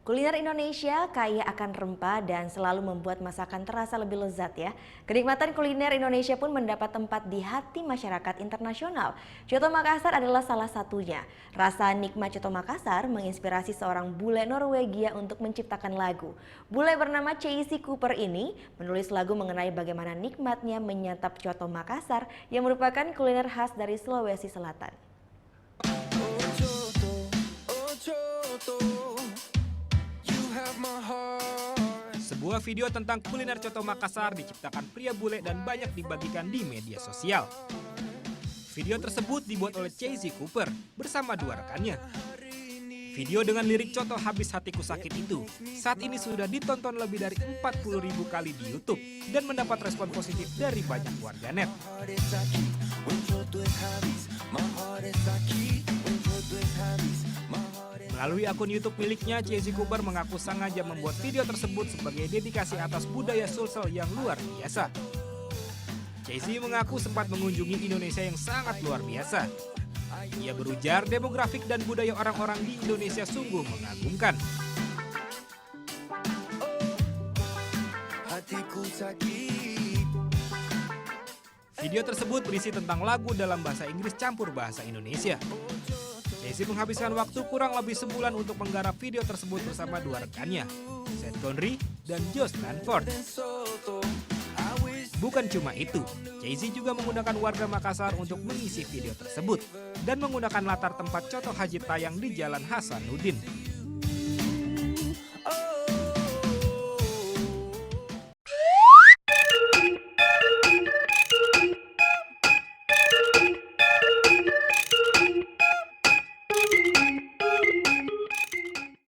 Kuliner Indonesia kaya akan rempah dan selalu membuat masakan terasa lebih lezat ya. Kenikmatan kuliner Indonesia pun mendapat tempat di hati masyarakat internasional. Coto Makassar adalah salah satunya. Rasa nikmat Coto Makassar menginspirasi seorang bule Norwegia untuk menciptakan lagu. Bule bernama Casey Cooper ini menulis lagu mengenai bagaimana nikmatnya menyantap Coto Makassar yang merupakan kuliner khas dari Sulawesi Selatan. Sebuah video tentang kuliner Coto Makassar diciptakan pria bule dan banyak dibagikan di media sosial. Video tersebut dibuat oleh Casey Cooper bersama dua rekannya. Video dengan lirik Coto habis hatiku sakit itu saat ini sudah ditonton lebih dari 40.000 kali di YouTube dan mendapat respon positif dari banyak warganet. Melalui akun YouTube miliknya, Casey Cooper mengaku sengaja membuat video tersebut sebagai dedikasi atas budaya Sulsel yang luar biasa. Casey mengaku sempat mengunjungi Indonesia yang sangat luar biasa. Ia berujar demografik dan budaya orang-orang di Indonesia sungguh mengagumkan. Video tersebut berisi tentang lagu dalam bahasa Inggris campur bahasa Indonesia. Casey menghabiskan waktu kurang lebih sebulan untuk menggarap video tersebut bersama dua rekannya, Seth Conry dan Josh Stanford. Bukan cuma itu, Casey juga menggunakan warga Makassar untuk mengisi video tersebut dan menggunakan latar tempat Coto Haji tayang di Jalan Hasanuddin.